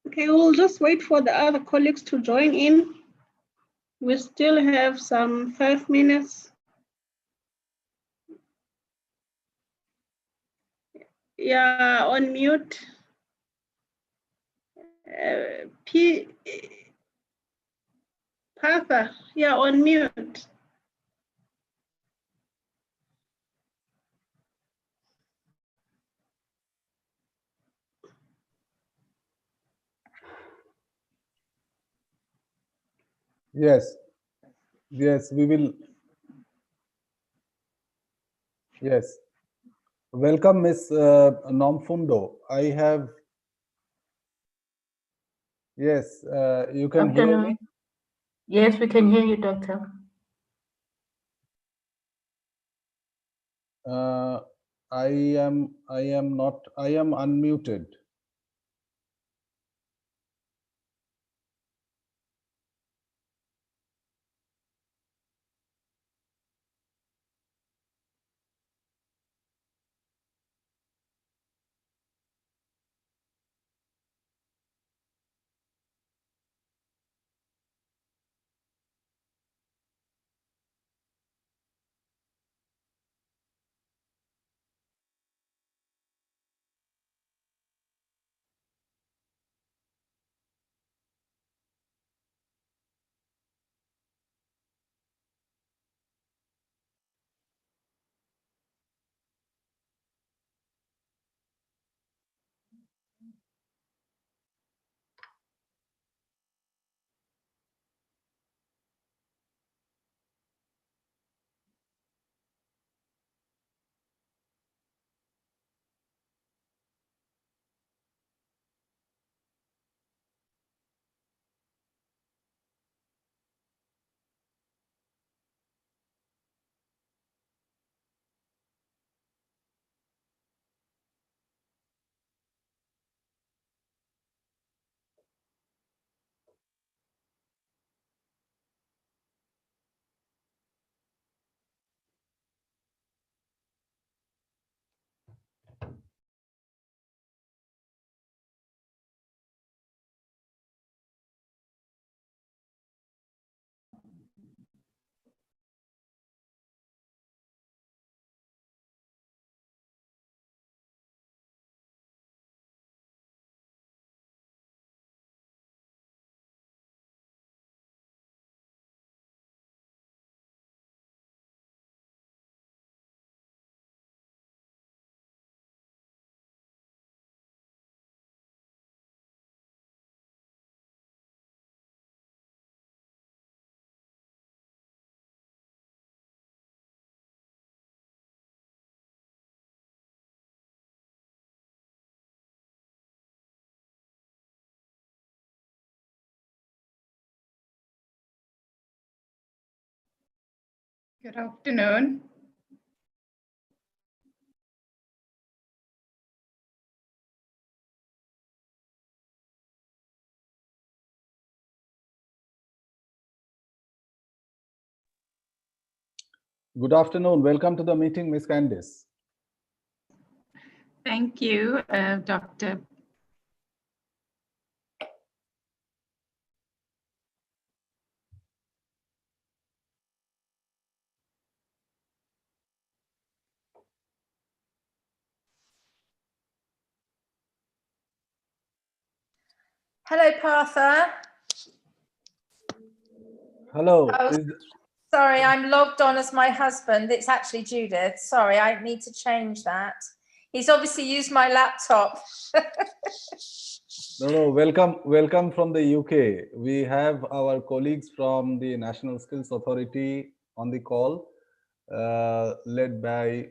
Okay, we'll just wait for the other colleagues to join in. We still have some 5 minutes. Yeah, on mute. Partha, yeah, on mute. Yes, yes, we will. Yes. Welcome, Miss Nomfundo. I have. Yes, you can hear me? Yes, we can hear you, Doctor. I am unmuted. Good afternoon. Good afternoon. Welcome to the meeting, Miss Candice. Thank you, Dr. Hello, Partha. Hello. Oh, sorry, I'm logged on as my husband. It's actually Judith. Sorry, I need to change that. He's obviously used my laptop. No, welcome from the UK. We have our colleagues from the National Skills Authority on the call, led by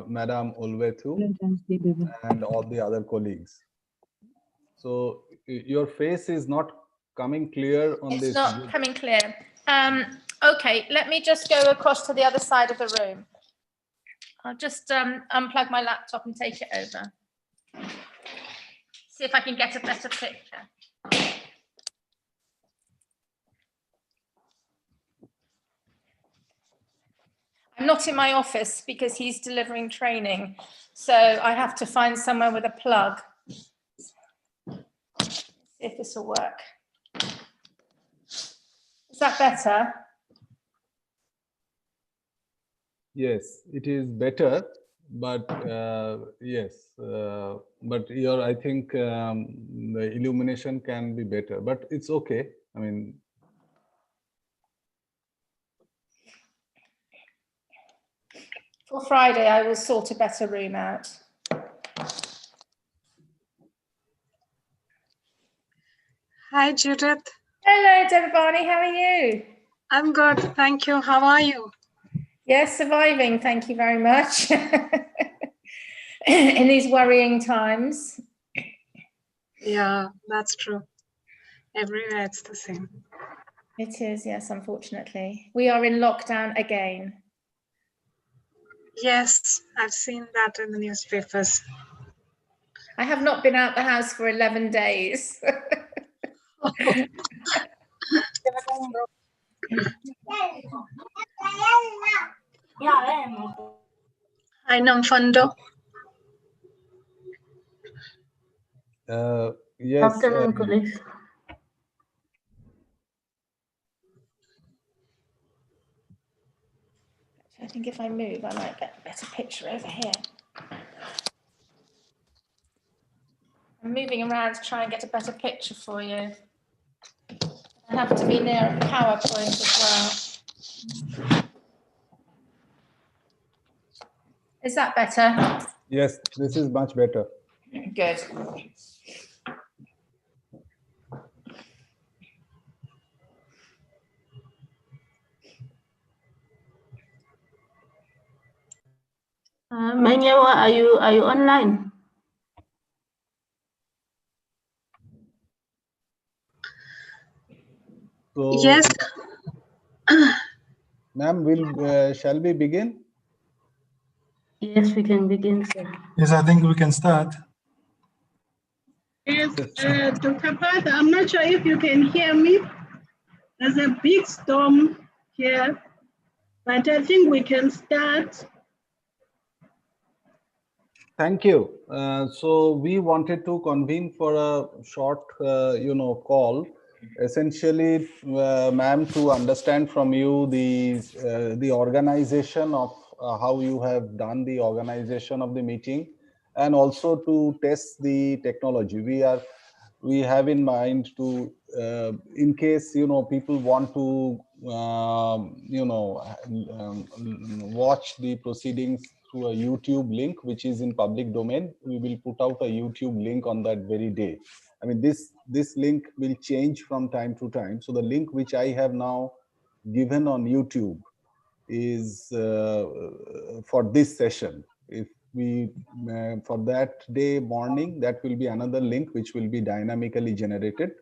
Madam Ulvetu and all the other colleagues. So your face is not coming clear on this. It's not coming clear. Okay, let me just go across to the other side of the room. I'll just unplug my laptop and take it over. See if I can get a better picture. I'm not in my office because he's delivering training, so I have to find somewhere with a plug. if this will work. Is that better? Yes, it is better, but yes, but I think the illumination can be better, but it's okay. I mean, For Friday, I will sort a better room out. Hi, Judith. Hello, Deborah Barney, how are you? I'm good. Thank you. How are you? Yes, surviving, thank you very much. In these worrying times. Yeah, that's true. Everywhere it's the same. It is, yes, unfortunately. We are in lockdown again. Yes, I've seen that in the newspapers. I have not been out the house for 11 days. Hi, Namfundo. yes. Afternoon, colleagues. I think if I move, I might get a better picture over here. I'm moving around to try and get a better picture for you. I have to be near a PowerPoint as well. Is that better? Yes, this is much better. Good. Menyewa, are you online? So, Yes. ma'am, shall we begin? Yes, we can begin, sir. Yes, I think we can start. Yes, Dr. Path, I'm not sure if you can hear me. There's a big storm here, but I think we can start. Thank you. So we wanted to convene for a short, call. Essentially, ma'am, to understand from you the organization of how you have done the organization of the meeting, and also to test the technology. We have in mind to, in case people want to watch the proceedings through a YouTube link, which is in public domain. We will put out a YouTube link on that very day. I mean, this link will change from time to time. So the link which I have now given on YouTube is for this session. If we for that day morning, that will be another link which will be dynamically generated,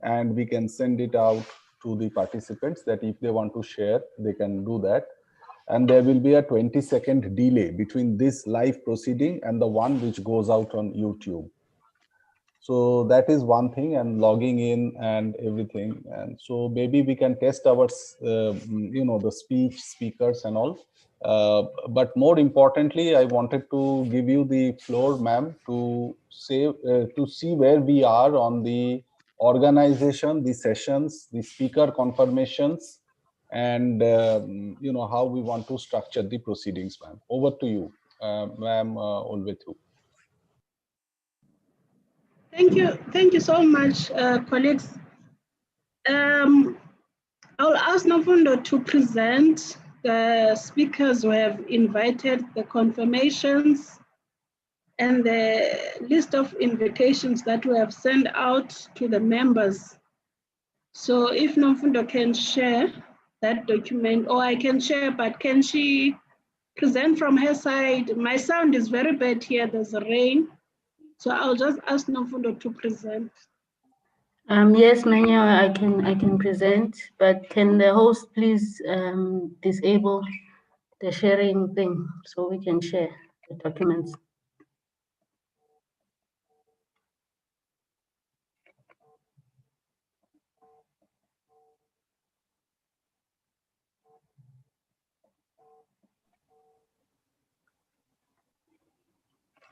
and we can send it out to the participants that if they want to share, they can do that. And there will be a 20-second delay between this live proceeding and the one which goes out on YouTube. So that is one thing, and logging in and everything. And so maybe we can test our, the speakers and all. But more importantly, I wanted to give you the floor, ma'am, to say, to see where we are on the organization, the sessions, the speaker confirmations, and how we want to structure the proceedings, ma'am. Over to you, ma'am Olvethu. Thank you so much, colleagues. I'll ask Nafundo to present the speakers who have invited, the confirmations, and the list of invitations that we have sent out to the members. So if Nafundo can share that document, or I can share, but can she present from her side? My sound is very bad here, there's rain. So I'll just ask Nafundo to present. Yes, Menyewa, I can present, but can the host please disable the sharing thing so we can share the documents?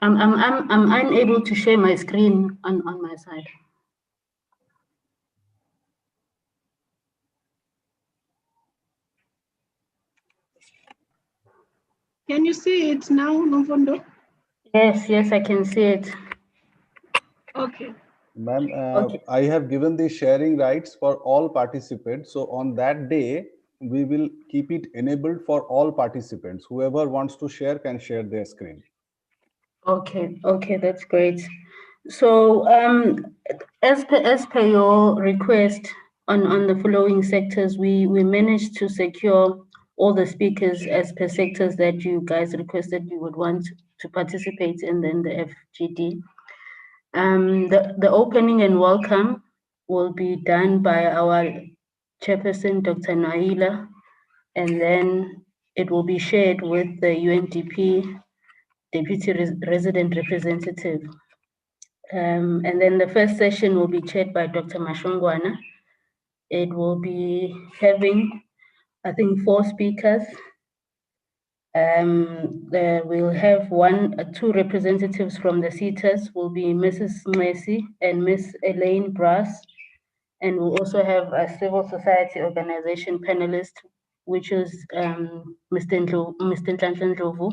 I'm unable to share my screen on my side. Can you see it now, Nomfundo? Yes, I can see it. Okay. Ma'am, Okay. I have given the sharing rights for all participants. So on that day, we will keep it enabled for all participants. Whoever wants to share can share their screen. Okay, that's great. So as per your request on the following sectors, we managed to secure all the speakers as per sectors that you guys requested you would want to participate in the FGD. The opening and welcome will be done by our chairperson, Dr. Naila, and then it will be shared with the UNDP Deputy Resident Representative. And then the first session will be chaired by Dr. Mashongwana. It will be having, I think, 4 speakers. We'll have two representatives from the seaters, will be Mrs. Messi and Miss Elaine Brass. And we'll also have a civil society organization panelist, which is Mr. Nhlanhla Ndlovu.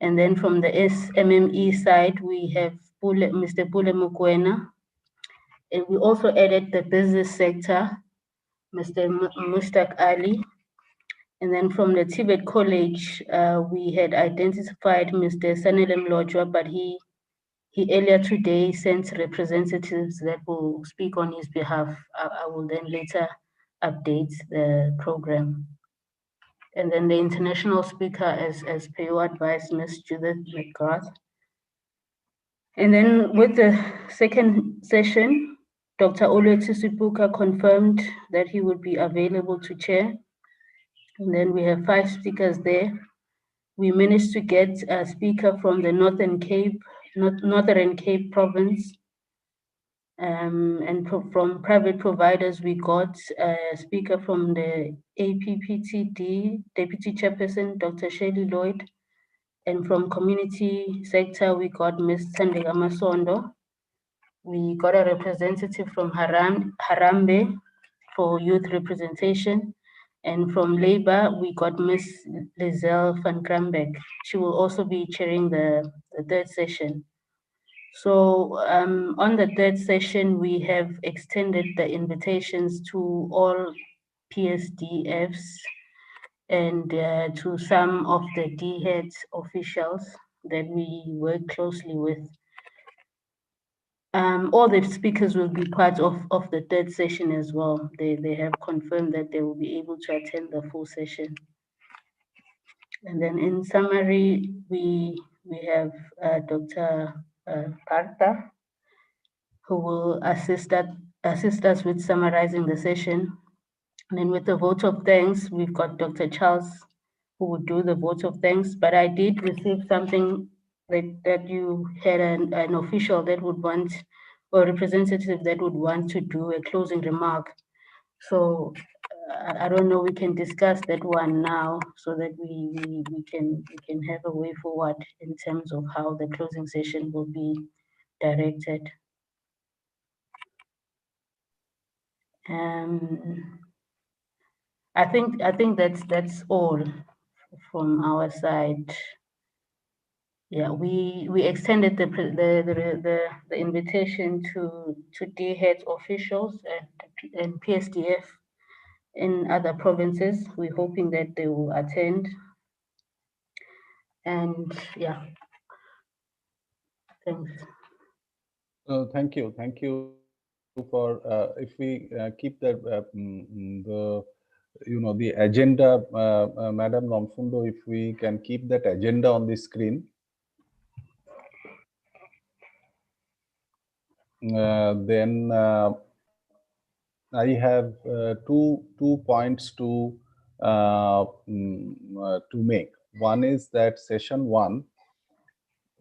And then from the SMME side, we have Mr. Pule Mukwena. And we also added the business sector, Mr. Mustak Ali. And then from the Tibet College, we had identified Mr. Sanele Mlojwa, but he earlier today sent representatives that will speak on his behalf. I will then later update the program. And then the international speaker, as per your advice, Ms. Judith McGrath. And then with the second session, Dr. Oluwetsi Sipuka confirmed that he would be available to chair. And then we have 5 speakers there. We managed to get a speaker from the Northern Cape province. And from private providers, we got a speaker from the APPTD, Deputy Chairperson, Dr. Shirley Lloyd. And from community sector, we got Ms. Thandeka Masondo. We got a representative from Harambe for youth representation. And from Labour, we got Ms. Lizelle van Krambeck. She will also be chairing the third session. So on the third session, we have extended the invitations to all PSDFs and to some of the DHEAD officials that we work closely with. All the speakers will be part of the third session as well. They have confirmed that they will be able to attend the full session. And then in summary, we have Dr. Partha, who will assist us with summarizing the session. And then with the vote of thanks, we've got Dr. Charles, who would do the vote of thanks. But I did receive something that you had an official that would want, or a representative that would want to do a closing remark. So I don't know, we can discuss that one now so that we can have a way forward in terms of how the closing session will be directed. I think that's all from our side. Yeah, we extended the invitation to DHEAD officials and PSDF in other provinces. We're hoping that they will attend. And yeah, thanks. Thank you for if we keep the agenda, Madam Nomfundo, if we can keep that agenda on the screen. Then I have two points to make. One is that session 1,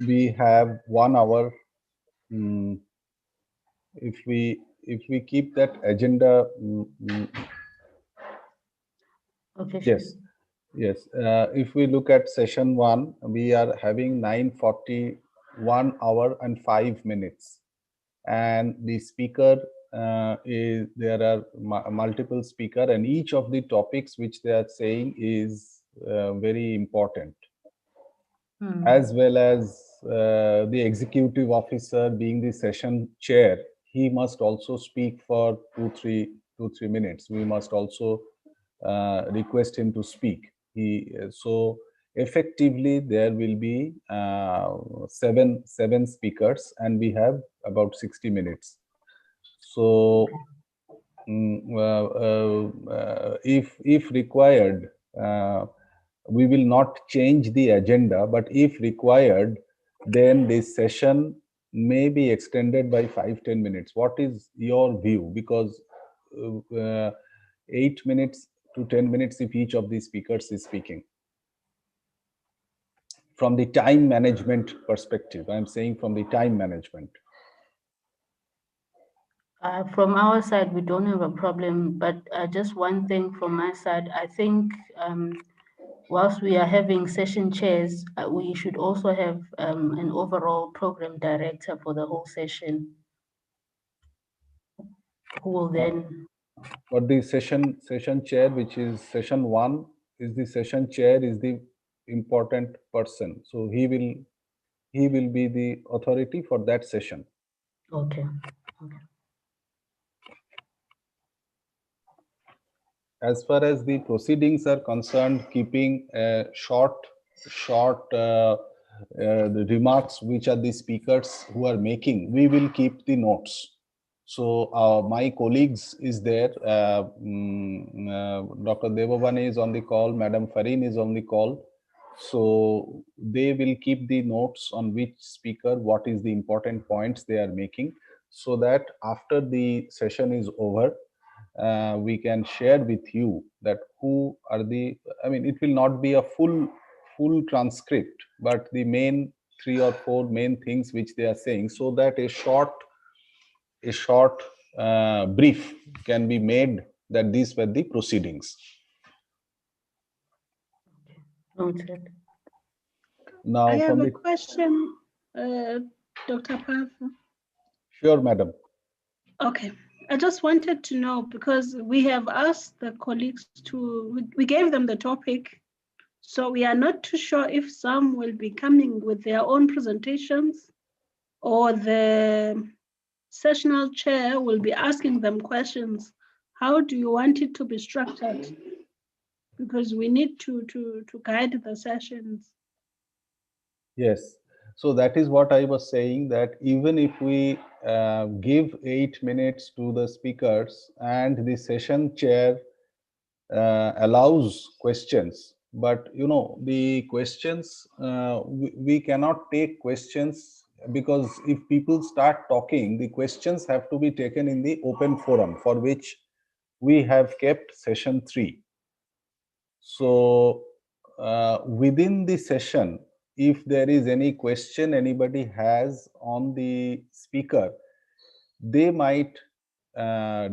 we have 1 hour. If we keep that agenda, Okay. yes. If we look at session 1, we are having 9:40, 1 hour and 5 minutes, and the speaker there are multiple speaker, and each of the topics which they are saying is very important. as well as the executive officer being the session chair, he must also speak for 2-3 minutes. We must also request him to speak. So effectively there will be seven speakers, and we have about 60 minutes. So if required, we will not change the agenda, but if required, then this session may be extended by 5-10 minutes. What is your view? Because 8 minutes to 10 minutes if each of these speakers is speaking. From the time management perspective, I'm saying from the time management. From our side, we don't have a problem, but just one thing from my side, I think whilst we are having session chairs, we should also have an overall program director for the whole session, who will then... But the session chair, which is session 1, is the session chair is the important person. So he will be the authority for that session. Okay. As far as the proceedings are concerned, keeping short the remarks which are the speakers who are making, we will keep the notes. So my colleagues is there. Dr. Devavani is on the call. Madam Fareen is on the call. So they will keep the notes on which speaker, what is the important points they are making, so that after the session is over, we can share with you that who are the, I mean, it will not be a full transcript, but the main 3 or 4 main things which they are saying, so that a short brief can be made that these were the proceedings. Noted. Now, I have a question, Dr. Parfa. Sure, madam. Okay, I just wanted to know, because we have asked the colleagues we gave them the topic, so we are not too sure if some will be coming with their own presentations or the sessional chair will be asking them questions. How do you want it to be structured? Because we need to guide the sessions. Yes. So that is what I was saying, that even if we give 8 minutes to the speakers and the session chair allows questions, but you know, the questions, we cannot take questions, because if people start talking, the questions have to be taken in the open forum, for which we have kept session 3. So within the session, if there is any question anybody has on the speaker, they might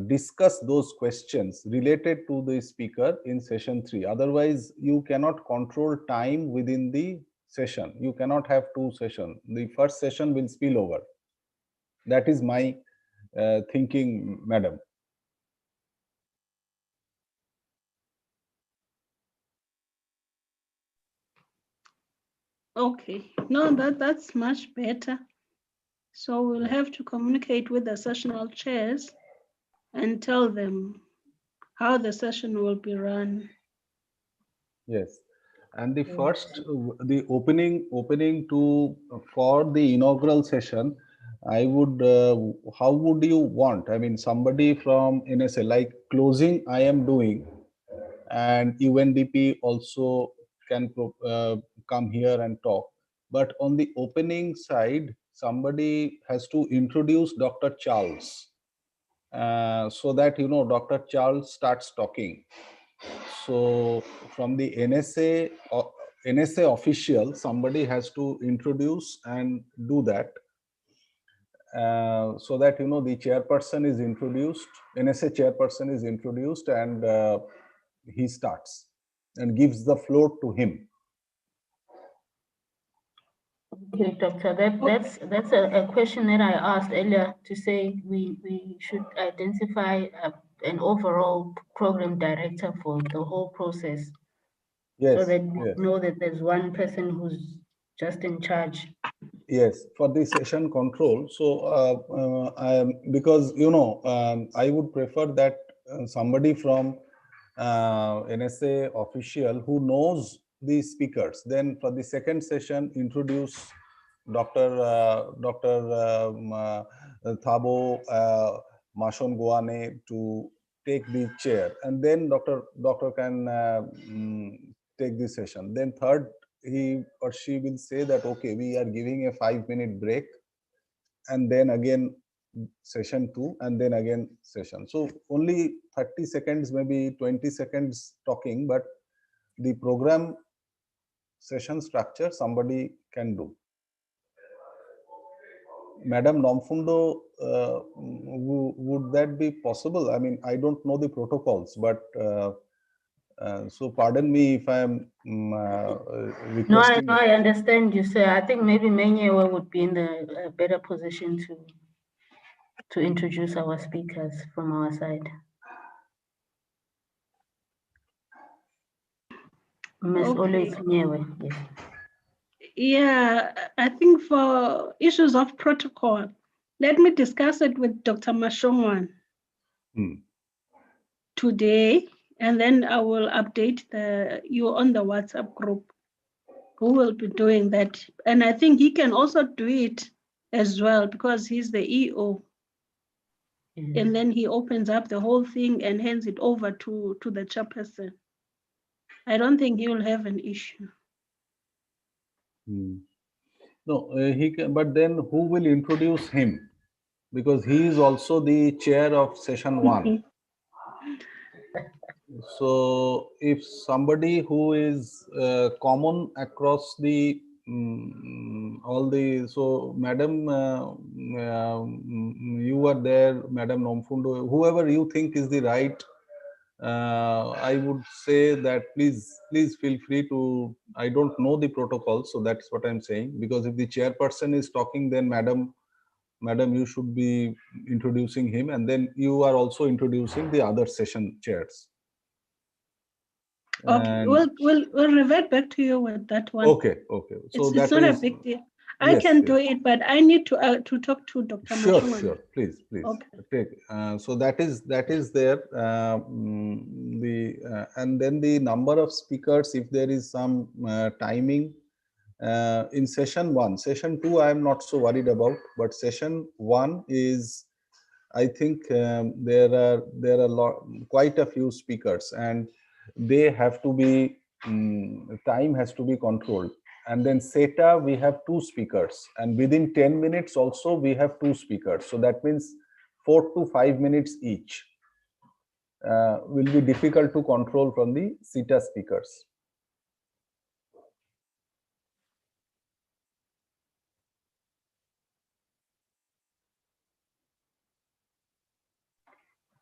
discuss those questions related to the speaker in session 3. Otherwise, you cannot control time within the session. You cannot have 2 sessions. The first session will spill over. That is my thinking, madam. Okay, no, that's much better. So we'll have to communicate with the sessional chairs and tell them how the session will be run. Yes, and the first, the opening for the inaugural session, I would, how would you want? I mean, somebody from NSA, like closing I am doing, and UNDP also can come here and talk. But on the opening side, somebody has to introduce Dr. Charles, so that, you know, Dr. Charles starts talking. So from the NSA official, somebody has to introduce and do that, so that, you know, the chairperson is introduced, NSA chairperson is introduced, and he starts and gives the floor to him. Okay, doctor, that's a question that I asked earlier, to say we should identify an overall program director for the whole process. Yes, So that we yes. know that there's one person who's just in charge. Yes, for the session control. So, because I would prefer that somebody from NSA official who knows the speakers. Then for the second session, introduce Dr. Thabo Mashon Guane to take the chair, and then Doctor can take the session. Then third, he or she will say that okay, we are giving a 5-minute break, and then again session 2, and then again session. So only 30 seconds, maybe 20 seconds talking, but the program session structure somebody can do. Madam Nomfundo, would that be possible? I mean, I don't know the protocols, but so pardon me if I am requesting. No, I understand you, sir. I think maybe Menyewe would be in the better position to introduce our speakers from our side. Ms. Okay. Menyewe, yes. Yeah, I think for issues of protocol, let me discuss it with Dr. Mashongwan today, and then I will update you on the WhatsApp group who will be doing that. And I think he can also do it as well because he's the EO. And then he opens up the whole thing and hands it over to the chairperson. I don't think he will have an issue. No, he can, but then who will introduce him? Because he is also the chair of session 1. So if somebody who is common across the all the, so Madam, you are there, Madam Nomfundo, whoever you think is the right, I would say that please feel free to, I don't know the protocol, so that's what I'm saying, because if the chairperson is talking, then Madam, you should be introducing him, and then you are also introducing the other session chairs. Okay, And we'll revert back to you with that one. Okay. So it's not a big deal. I yes, can do it, but I need to talk to Dr. Mashongwan. Sure. Please. Okay. Take. So that is there. And then the number of speakers, if there is some timing in session 1. Session 2, I am not so worried about, but session 1 is, I think there are quite a few speakers, and they have to be time has to be controlled. And then SETA, we have 2 speakers, and within 10 minutes also we have 2 speakers. So that means 4 to 5 minutes each will be difficult to control from the SETA speakers.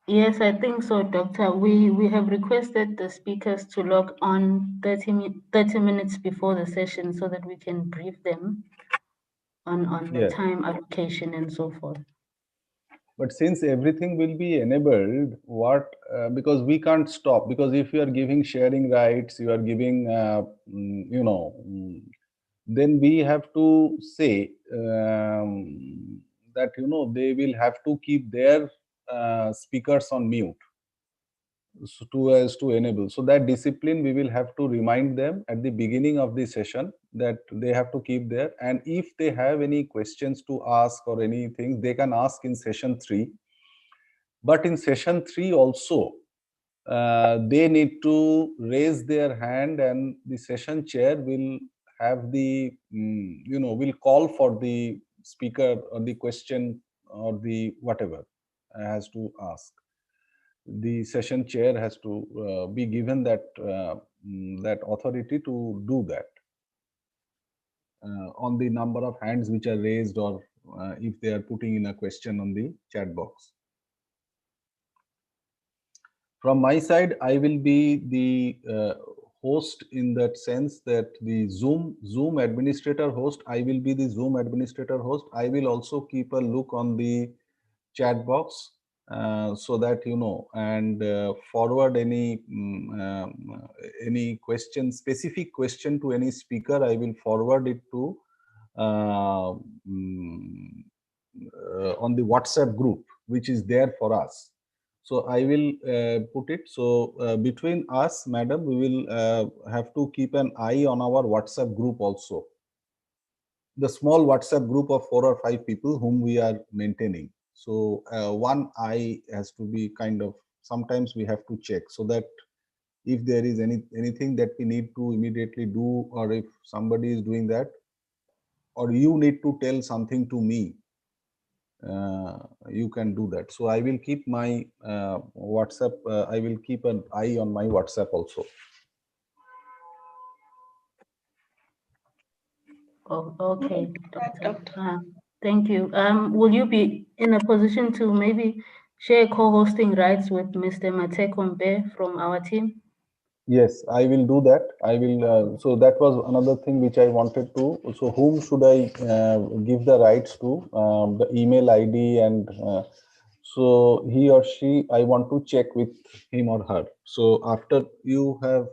Yes, I think so, Doctor. We have requested the speakers to log on 30 minutes before the session so that we can brief them on the time allocation and so forth. But since everything will be enabled, because we can't stop, because if you are giving sharing rights, you are giving, then we have to say that, they will have to keep their speakers on mute as to enable. So that discipline, we will have to remind them at the beginning of the session that they have to keep there. And if they have any questions to ask or anything, they can ask in session 3. But in session 3 also, they need to raise their hand, and the session chair will have the, will call for the speaker or the question or the whatever has to ask. The session chair has to be given that authority to do that on the number of hands which are raised, or if they are putting in a question on the chat box. From my side, I will be the host, in that sense that the Zoom administrator host, I will be the Zoom administrator host. I will also keep a look on the chat box so that you know, and forward any question, specific question to any speaker. I will forward it to on the WhatsApp group, which is there for us. So I will put it. So between us, madam, we will have to keep an eye on our WhatsApp group also. The small WhatsApp group of 4 or 5 people whom we are maintaining. So one eye has to be kind of, sometimes we have to check, so that if there is anything that we need to immediately do, or if somebody is doing that, or you need to tell something to me, you can do that. So I will keep my WhatsApp, I will keep an eye on my WhatsApp also. Oh, okay, Doctor. Thank you. Will you be in a position to maybe share co-hosting rights with Mr. Matekombe from our team? Yes, I will do that. I will. So that was another thing which I wanted to. So whom should I give the rights to? The email ID, and so he or she, I want to check with him or her. So after you have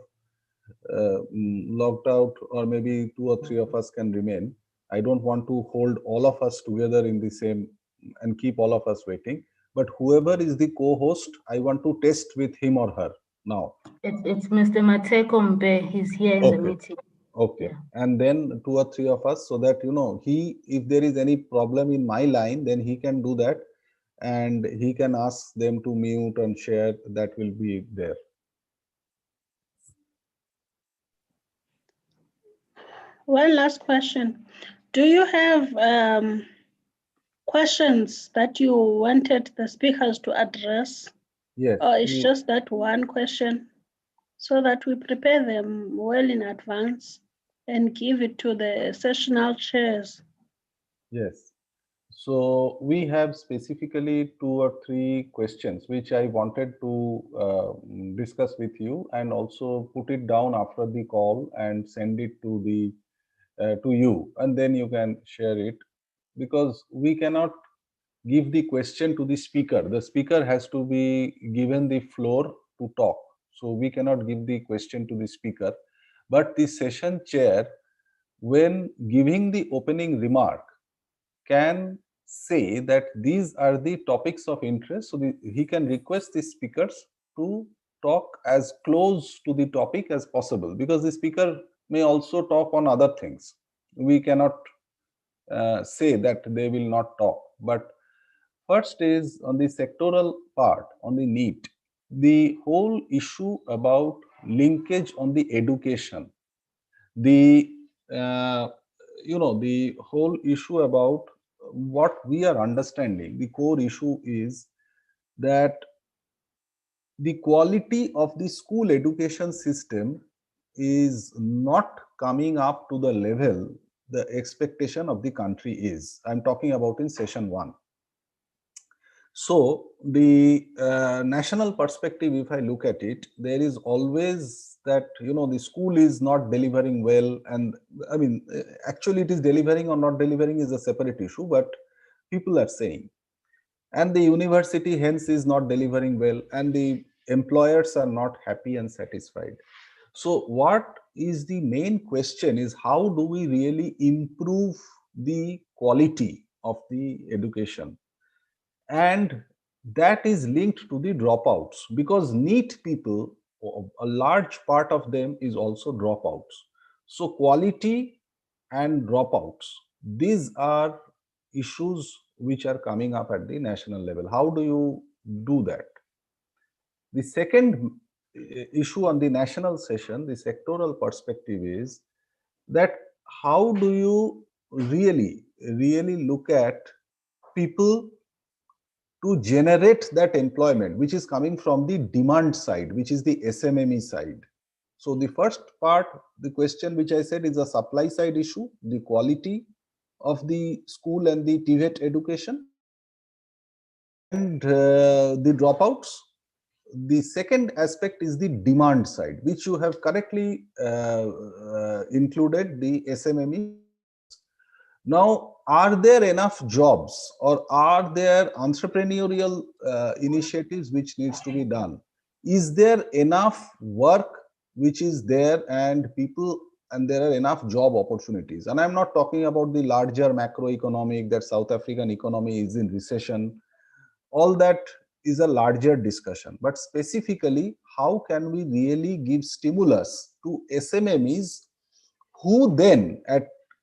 logged out, or maybe 2 or 3 of us can remain. I don't want to hold all of us together in the same and keep all of us waiting. But whoever is the co-host, I want to test with him or her now. It's Mr. Matekombe. He's here in the meeting. Okay. Yeah. And then 2 or 3 of us, so that, you know, if there is any problem in my line, then he can do that, and he can ask them to mute and share. That will be there. One last question. Do you have questions that you wanted the speakers to address? Yes. Or it's just that one question, so that we prepare them well in advance and give it to the sessional chairs? Yes. So we have specifically 2 or 3 questions which I wanted to discuss with you, and also put it down after the call and send it to the to you, and then you can share it, because we cannot give the question to the speaker. The speaker has to be given the floor to talk. So we cannot give the question to the speaker, but the session chair, when giving the opening remark, can say that these are the topics of interest. So he can request the speakers to talk as close to the topic as possible, because the speaker may also talk on other things. We cannot say that they will not talk. But first is on the sectoral part, on the NEET, the whole issue about linkage on the education, the the whole issue about what we are understanding. The core issue is that the quality of the school education system is not coming up to the level the expectation of the country is. I'm talking about in session 1. So the national perspective, if I look at it, there is always that, you know, the school is not delivering well. And I mean, actually it is delivering or not delivering is a separate issue, but people are saying. And the university hence is not delivering well, and the employers are not happy and satisfied. So what is the main question is, how do we really improve the quality of the education? And that is linked to the dropouts, because NEET people, a large part of them is also dropouts. So quality and dropouts, these are issues which are coming up at the national level. How do you do that? The second issue on the national session, the sectoral perspective, is that how do you really look at people to generate that employment which is coming from the demand side, which is the SMME side. So the first part, the question which I said, is a supply side issue, the quality of the school and the TVET education, and the dropouts. The second aspect is the demand side, which you have correctly included, the SMME. Now, are there enough jobs or are there entrepreneurial initiatives which needs to be done? Is there enough work which is there and people, and there are enough job opportunities? And I'm not talking about the larger macroeconomic that South African economy is in recession. All that is a larger discussion. But specifically, how can we really give stimulus to SMMEs who then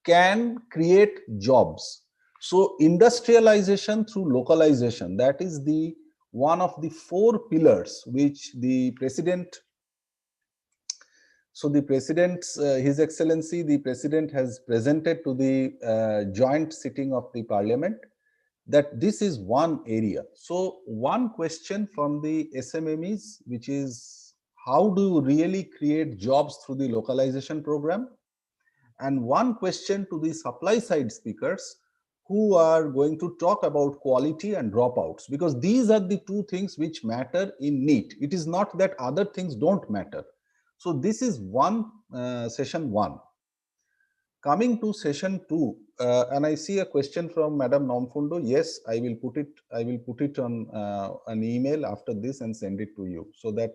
can create jobs? So industrialization through localization, that is the one of the 4 pillars which the president, so the president, His Excellency, the president has presented to the joint sitting of the parliament, that this is one area. So one question from the SMMEs, which is how do you really create jobs through the localization program? And one question to the supply side speakers who are going to talk about quality and dropouts, because these are the 2 things which matter in NEET. It is not that other things don't matter. So this is session 1. Coming to session 2, and I see a question from Madam Nomfundo. Yes, I will put it on an email after this and send it to you so that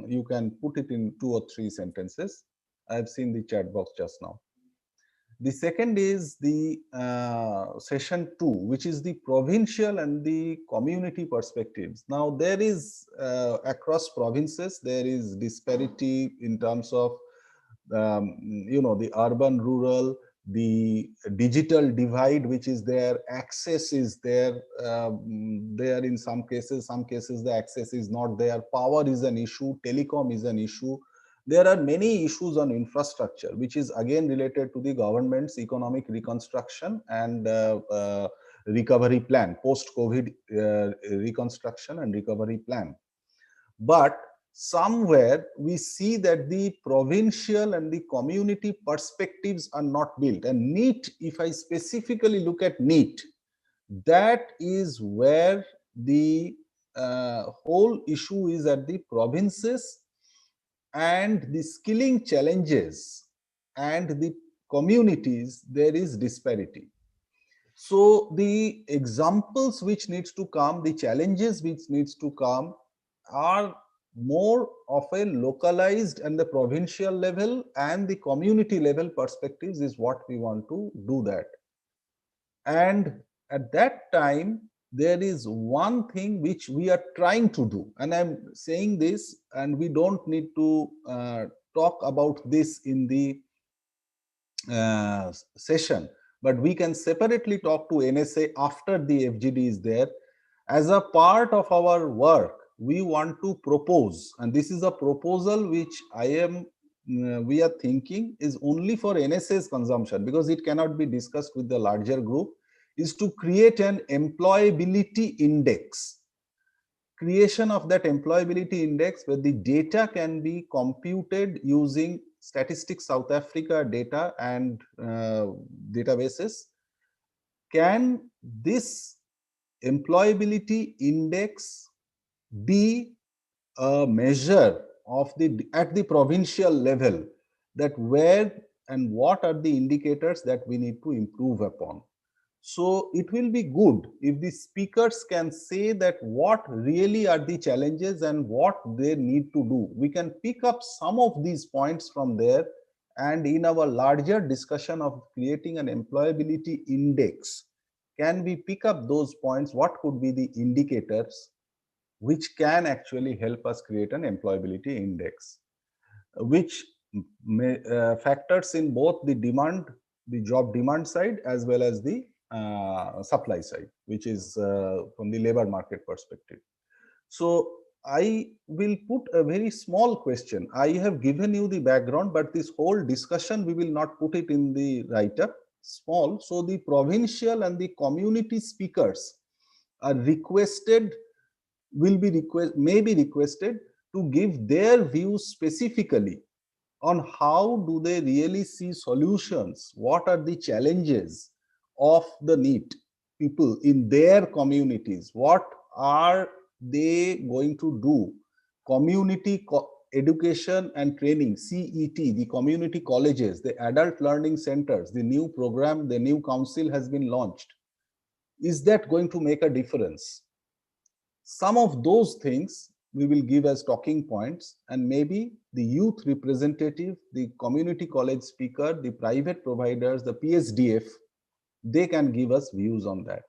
you can put it in 2 or 3 sentences. I have seen the chat box just now. The second is the session 2, which is the provincial and the community perspectives. Now there is across provinces, there is disparity in terms of the urban rural, the digital divide which is there, access is there, there in some cases the access is not there, power is an issue, telecom is an issue. There are many issues on infrastructure, which is again related to the government's economic reconstruction and recovery plan, post-COVID reconstruction and recovery plan. But somewhere we see that the provincial and the community perspectives are not built. And NEET, if I specifically look at NEET, that is where the whole issue is at the provinces and the skilling challenges and the communities, there is disparity. So the examples which needs to come, the challenges which needs to come are more of a localized and the provincial level and the community level perspectives is what we want to do that. And at that time, there is one thing which we are trying to do, and I'm saying this, and we don't need to talk about this in the session, but we can separately talk to NSA after the FGD is there. As a part of our work, we want to propose, and this is a proposal which we are thinking is only for NSA's consumption, because it cannot be discussed with the larger group, is to create an employability index. Creation of that employability index where the data can be computed using Statistics South Africa data and databases. Can this employability index be a measure of at the provincial level, that where and what are the indicators that we need to improve upon? So it will be good if the speakers can say that what really are the challenges and what they need to do. We can pick up some of these points from there, and in our larger discussion of creating an employability index, can we pick up those points? What could be the indicators which can actually help us create an employability index, which factors in both the demand, the job demand side, as well as the supply side, which is from the labor market perspective. So I will put a very small question. I have given you the background, but this whole discussion, we will not put it in the write-up, small. So the provincial and the community speakers are requested, may be requested to give their views specifically on how do they really see solutions, what are the challenges of the NEET people in their communities, what are they going to do, community education and training, CET, the community colleges, the adult learning centers, the new program, the new council has been launched. Is that going to make a difference? Some of those things we will give as talking points, and maybe the youth representative, the community college speaker, the private providers, the PSDF, they can give us views on that.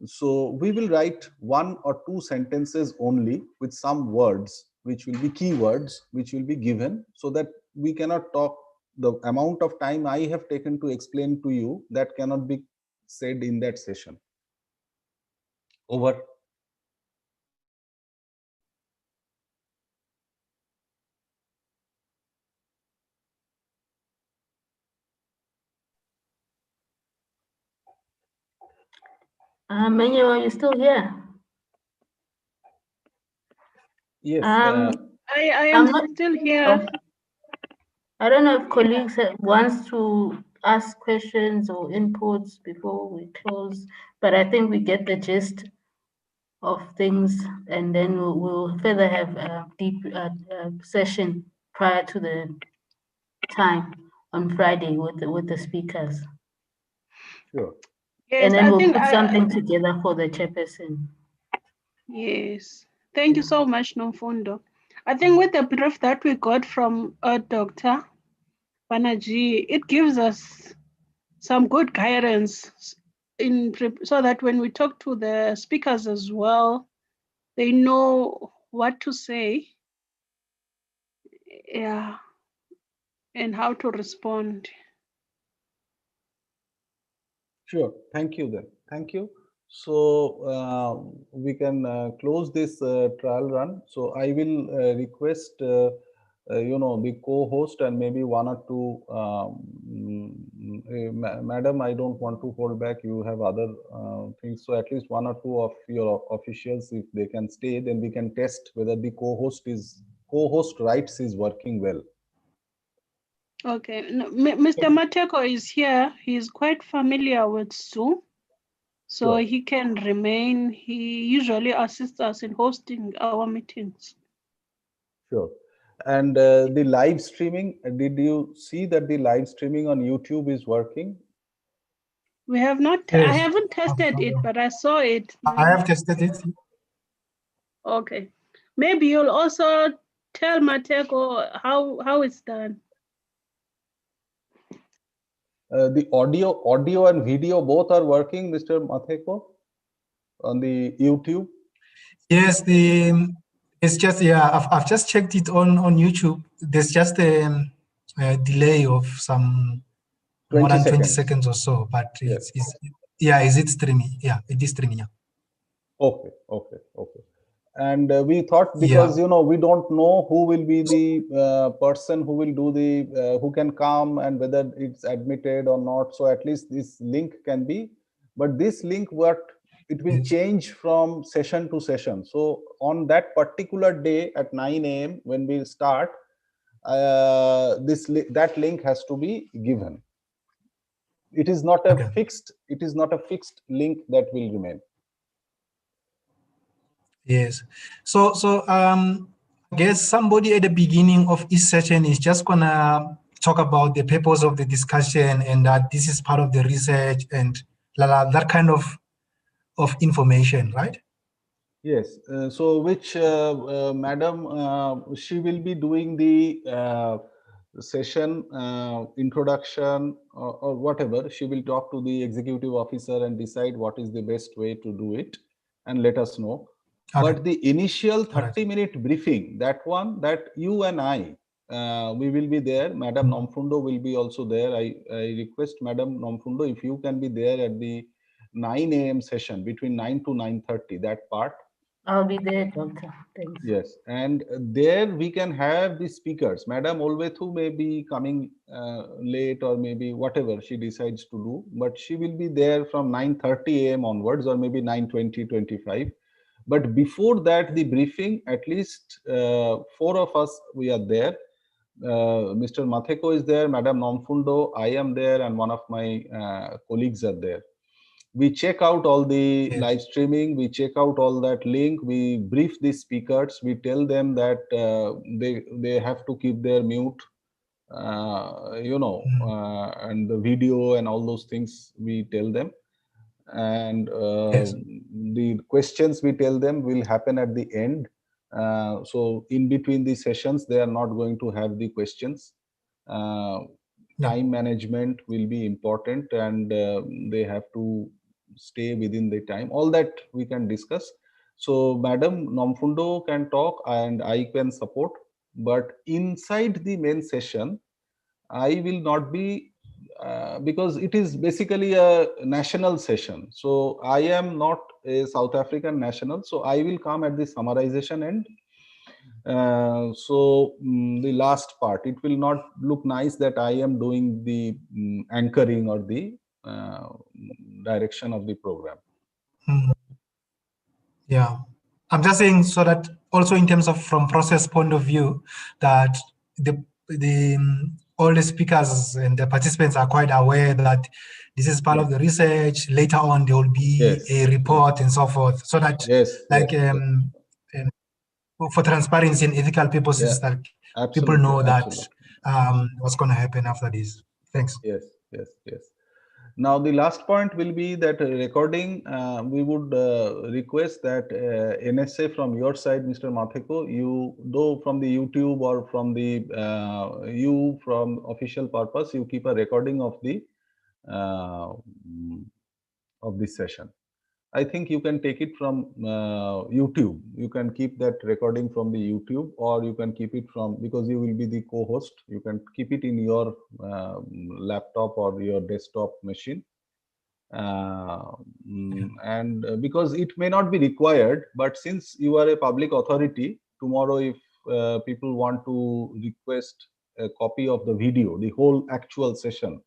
So we will write 1 or 2 sentences only with some words, which will be keywords, which will be given, so that we cannot talk. The amount of time I have taken to explain to you, that cannot be said in that session. Over. Menyo, are you still here? Yes. I am I'm not- still here. Oh. I don't know if colleagues wants to ask questions or inputs before we close, but I think we get the gist of things, and then we'll further have a deep session prior to the time on Friday with the speakers. Sure. Yes, And then I we'll think put something together for the chairperson. Yes, thank you so much, Nomfundo. I think with the brief that we got from Dr. Banerjee, it gives us some good guidance so that when we talk to the speakers as well, they know what to say, yeah, and how to respond. Sure. Thank you then. Thank you. So we can close this trial run. So I will request the co-host and maybe 1 or 2 madam, I don't want to hold back, you have other things, so at least 1 or 2 of your officials, if they can stay, then we can test whether the co-host rights is working well. Okay, no, Mr. Mateko is here. He's quite familiar with Zoom, so Sure. he can remain. He usually assists us in hosting our meetings. Sure. And the live streaming, did you see that the live streaming on YouTube is working? We have not, Yes. I haven't tested it, but I saw it. I have tested it. Okay. Maybe you'll also tell Mateko how it's done. The audio and video both are working, Mr. Matheko, on the YouTube? Yes, it's just, yeah, I've just checked it on YouTube. There's just a delay of some more than 20 seconds or so, but Yes. is it streaming? Yeah, it is streaming. Yeah. Okay. And we thought, because we don't know who will be the person who will do the who can come and whether it's admitted or not. So at least this link can be, but this link it will change from session to session. So on that particular day at 9 a.m. when we start, that link has to be given. It is not a fixed link that will remain. Yes. So I guess somebody at the beginning of each session is just gonna talk about the purpose of the discussion and that this is part of the research and that kind of information, right? Yes. So which madam, she will be doing the session introduction or whatever. She will talk to the executive officer and decide what is the best way to do it and let us know. Okay. But the initial 30-minute briefing, that you and I, we will be there. Madam Nomfundo will be also there. I request Madam Nomfundo, if you can be there at the 9 a.m. session between 9 to 9:30, that part. I'll be there, Doctor. Thanks. Yes, and there we can have the speakers. Madam Olwethu may be coming late, or maybe whatever she decides to do, but she will be there from 9:30 a.m. onwards, or maybe 9:20, 25. But before that, the briefing, at least 4 of us, we are there. Mr. Matheko is there, Madam Nomfundo, I am there, and one of my colleagues are there. we check out all the Yes. live streaming, we check out all that link, we brief the speakers, we tell them that they have to keep their mute, and the video and all those things we tell them. And Yes. the questions we tell them will happen at the end. So in between the sessions, they are not going to have the questions. Time management will be important, and they have to stay within the time. All that we can discuss. So Madam Nomfundo can talk and I can support, but inside the main session, I will not be, because it is basically a national session. So I am not a South African national. So I will come at the summarization end. The last part, it will not look nice that I am doing the anchoring or the direction of the program. Yeah, I'm just saying so that also in terms of from process point of view, that all the speakers and the participants are quite aware that this is part of the research. Later on, there will be a report and so forth, so that for transparency and ethical purposes, that people know that what's going to happen after this. Thanks. Yes. Now the last point will be that recording. We would request that NSA from your side, Mr. Matheko, you, though from the YouTube or from the you from official purpose, you keep a recording of this session. I think you can take it from YouTube. You can keep that recording from the YouTube, or you can keep it from, because you will be the co-host, you can keep it in your laptop or your desktop machine. And because it may not be required, but since you are a public authority, tomorrow if people want to request a copy of the video, the whole actual session,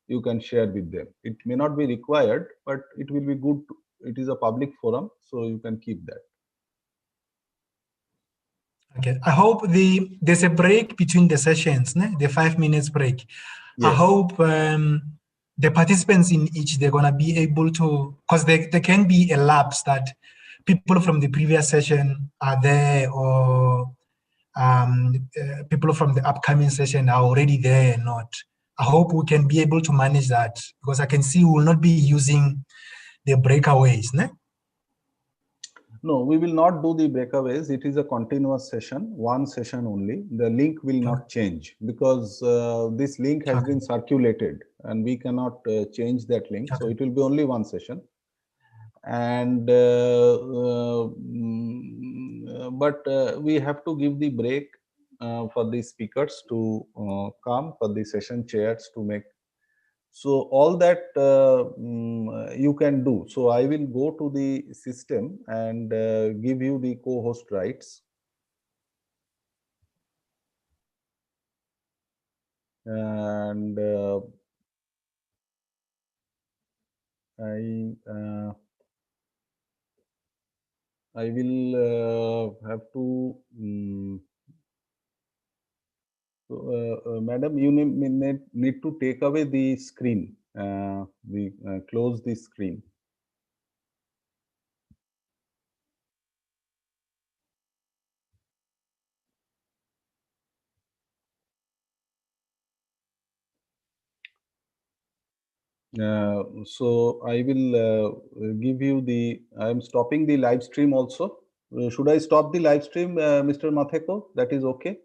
you can share with them. It may not be required, but it will be good. It is a public forum, so you can keep that. Okay, I hope there's a break between the sessions, the 5 minutes break. Yes. I hope the participants in each, they're gonna be able to, because there can be a lapse that people from the previous session are there, or people from the upcoming session are already there and not. I hope we can be able to manage that, because I can see we will not be using the breakaways. No, we will not do the breakaways. It is a continuous session, one session only. The link will not change, because this link has been circulated and we cannot change that link. So it will be only one session. And but we have to give the break for the speakers to come, for the session chairs to make. So all that you can do. So I will go to the system and give you the co-host rights. And I will have to. Madam, you need to take away the screen. Close the screen. So I will give you the. I am stopping the live stream also. Should I stop the live stream, Mr. Matheko? That is okay.